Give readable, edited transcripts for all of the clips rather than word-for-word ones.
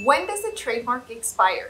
When does a trademark expire?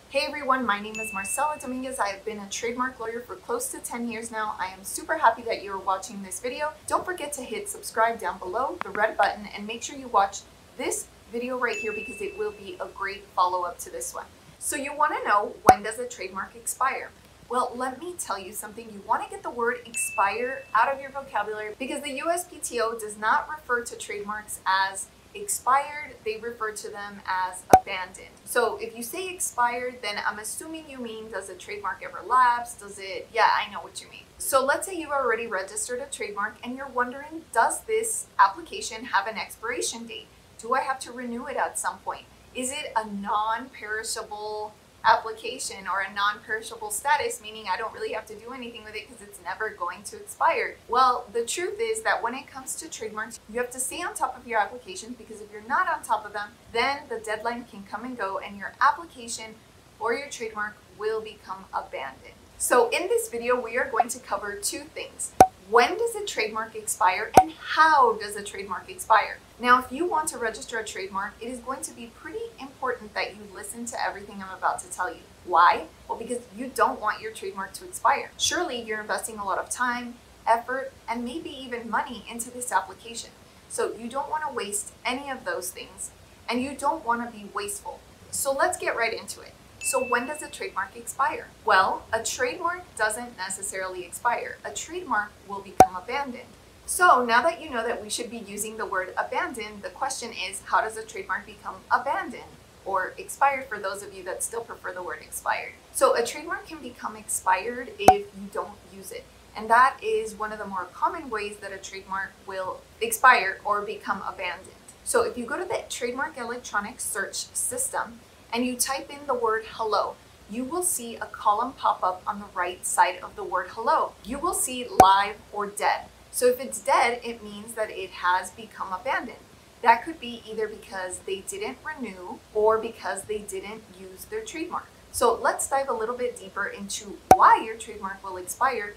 Hey everyone, my name is Marcella Dominguez. I have been a trademark lawyer for close to 10 years now. I am super happy that you're watching this video. Don't forget to hit subscribe down below, the red button, and make sure you watch this video right here because it will be a great follow-up to this one. So you want to know, when does a trademark expire? Well, let me tell you something. You want to get the word expire out of your vocabulary because the USPTO does not refer to trademarks as expired, they refer to them as abandoned. So if you say expired, then I'm assuming you mean, does a trademark ever lapse? Does it? Yeah, I know what you mean. So let's say you've already registered a trademark and you're wondering, does this application have an expiration date? Do I have to renew it at some point? Is it a non-perishable application or a non-perishable status, meaning I don't really have to do anything with it because it's never going to expire? Well, the truth is that when it comes to trademarks, you have to stay on top of your applications, because if you're not on top of them, then the deadline can come and go and your application or your trademark will become abandoned. So in this video, we are going to cover two things. When does a trademark expire and how does a trademark expire? Now, if you want to register a trademark, it is going to be pretty important that you listen to everything I'm about to tell you. Why? Well, because you don't want your trademark to expire. Surely you're investing a lot of time, effort, and maybe even money into this application. So you don't want to waste any of those things, and you don't want to be wasteful. So let's get right into it. So when does a trademark expire? Well, a trademark doesn't necessarily expire. A trademark will become abandoned. So now that you know that we should be using the word abandoned, the question is, how does a trademark become abandoned or expired, for those of you that still prefer the word expired? So a trademark can become expired if you don't use it. And that is one of the more common ways that a trademark will expire or become abandoned. So if you go to the Trademark Electronic Search System, and you type in the word hello, you will see a column pop up on the right side of the word hello. You will see live or dead. So if it's dead, it means that it has become abandoned. That could be either because they didn't renew or because they didn't use their trademark. So let's dive a little bit deeper into why your trademark will expire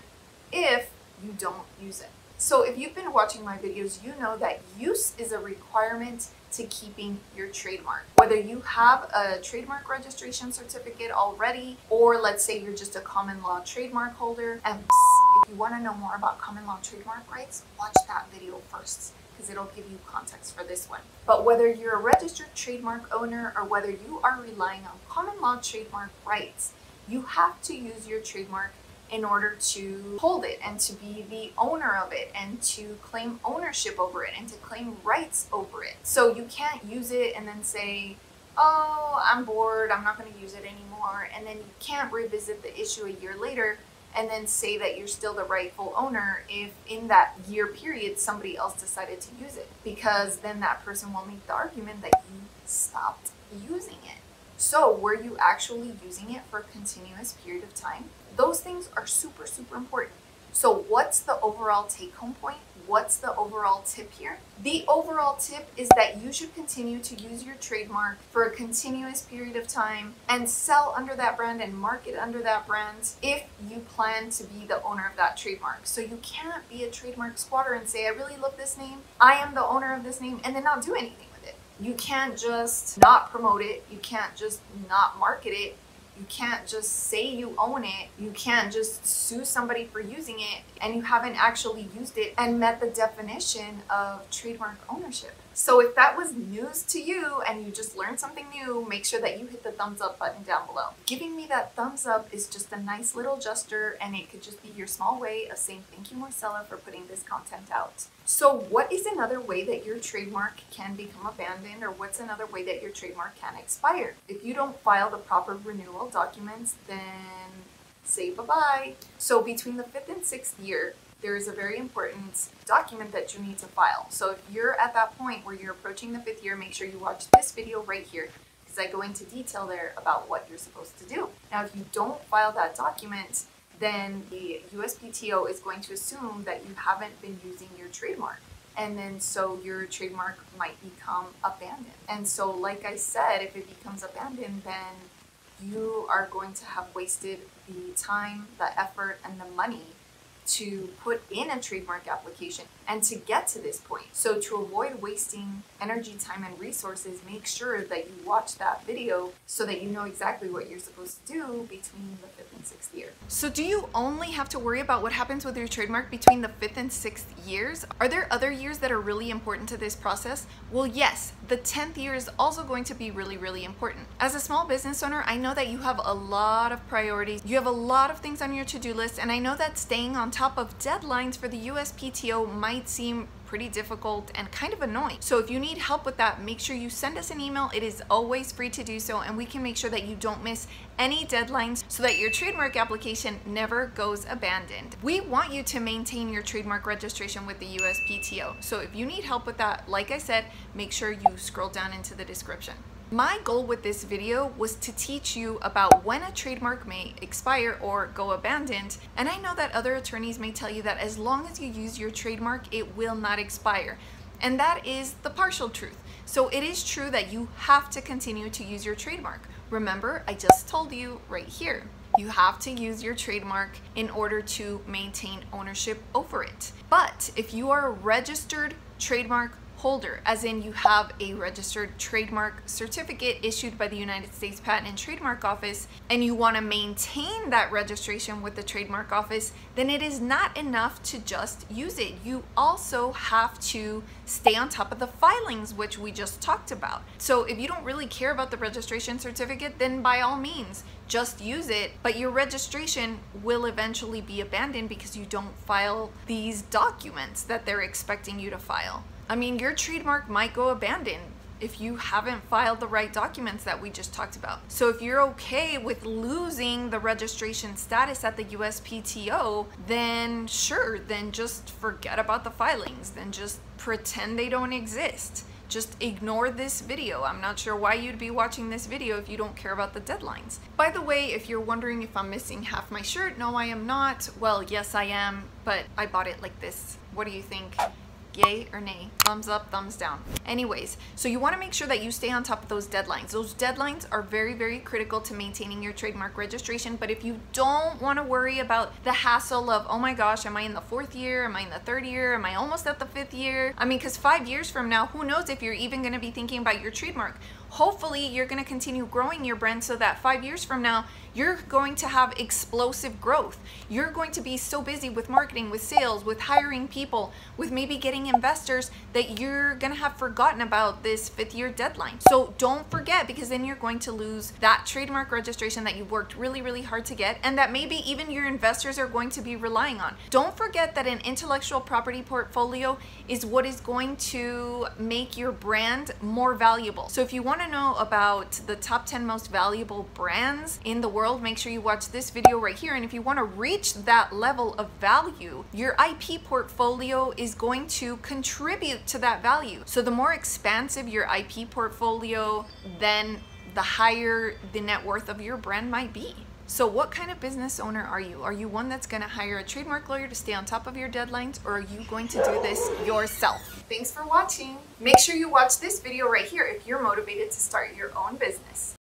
if you don't use it. So if you've been watching my videos, you know that use is a requirement to keeping your trademark. Whether you have a trademark registration certificate already, or let's say you're just a common law trademark holder. And if you want to know more about common law trademark rights, watch that video first, because it'll give you context for this one. But whether you're a registered trademark owner or whether you are relying on common law trademark rights, you have to use your trademark in order to hold it and to be the owner of it and to claim ownership over it and to claim rights over it. So you can't use it and then say, oh, I'm bored, I'm not going to use it anymore. And then you can't revisit the issue a year later and then say that you're still the rightful owner if in that year period somebody else decided to use it, because then that person will make the argument that you stopped using it. So were you actually using it for a continuous period of time? Those things are super, super important. So what's the overall take-home point? What's the overall tip here? The overall tip is that you should continue to use your trademark for a continuous period of time and sell under that brand and market under that brand if you plan to be the owner of that trademark. So you can't be a trademark squatter and say, I really love this name, I am the owner of this name, and then not do anything with it. You can't just not promote it. You can't just not market it. You can't just say you own it. You can't just sue somebody for using it and you haven't actually used it and met the definition of trademark ownership. So if that was news to you and you just learned something new, make sure that you hit the thumbs up button down below. Giving me that thumbs up is just a nice little gesture, and it could just be your small way of saying thank you, Marcella, for putting this content out. So what is another way that your trademark can become abandoned, or what's another way that your trademark can expire? If you don't file the proper renewal documents, then say bye-bye. So between the 5th and 6th year, there is a very important document that you need to file. So if you're at that point where you're approaching the 5th year, make sure you watch this video right here, because I go into detail there about what you're supposed to do. Now, if you don't file that document, then the USPTO is going to assume that you haven't been using your trademark. And then so your trademark might become abandoned. And so like I said, if it becomes abandoned, then you are going to have wasted the time, the effort, and the money to put in a trademark application and to get to this point. So to avoid wasting energy, time, and resources, make sure that you watch that video so that you know exactly what you're supposed to do between the 5th and 6th year. So do you only have to worry about what happens with your trademark between the 5th and 6th years? Are there other years that are really important to this process? Well, yes, the 10th year is also going to be really, really important. As a small business owner, I know that you have a lot of priorities. You have a lot of things on your to-do list, and I know that staying on top of deadlines for the USPTO might seem pretty difficult and kind of annoying. So if you need help with that, make sure you send us an email. It is always free to do so, and we can make sure that you don't miss any deadlines so that your trademark application never goes abandoned. We want you to maintain your trademark registration with the USPTO. So if you need help with that, like I said, make sure you scroll down into the description. My goal with this video was to teach you about when a trademark may expire or go abandoned, and I know that other attorneys may tell you that as long as you use your trademark, it will not expire. And that is the partial truth. So it is true that you have to continue to use your trademark. Remember, I just told you right here, you have to use your trademark in order to maintain ownership over it. But if you are a registered trademark holder, as in you have a registered trademark certificate issued by the United States Patent and Trademark Office, and you want to maintain that registration with the Trademark Office, then it is not enough to just use it. You also have to stay on top of the filings, which we just talked about. So if you don't really care about the registration certificate, then by all means, just use it, but your registration will eventually be abandoned because you don't file these documents that they're expecting you to file. I mean, your trademark might go abandoned if you haven't filed the right documents that we just talked about. So if you're okay with losing the registration status at the USPTO, then sure, then just forget about the filings, then just pretend they don't exist. Just ignore this video. I'm not sure why you'd be watching this video if you don't care about the deadlines. By the way, if you're wondering if I'm missing half my shirt, no, I am not. Well, yes, I am, but I bought it like this. What do you think? Yay or nay? Thumbs up, thumbs down. Anyways, so you want to make sure that you stay on top of those deadlines. Those deadlines are very, very critical to maintaining your trademark registration. But if you don't want to worry about the hassle of, oh my gosh, am I in the 4th year? Am I in the 3rd year? Am I almost at the 5th year? I mean, because 5 years from now, who knows if you're even going to be thinking about your trademark. Hopefully, you're going to continue growing your brand so that 5 years from now, you're going to have explosive growth. You're going to be so busy with marketing, with sales, with hiring people, with maybe getting investors that you're going to have forgotten about this 5th year deadline. So don't forget, because then you're going to lose that trademark registration that you worked really, really hard to get, and that maybe even your investors are going to be relying on. Don't forget that an intellectual property portfolio is what is going to make your brand more valuable. So if you want to know about the top 10 most valuable brands in the world, make sure you watch this video right here. And if you want to reach that level of value, your IP portfolio is going to contribute to that value. So the more expansive your IP portfolio, then the higher the net worth of your brand might be. So what kind of business owner are you? Are you one that's going to hire a trademark lawyer to stay on top of your deadlines, or are you going to do this yourself? Thanks for watching. Make sure you watch this video right here if you're motivated to start your own business.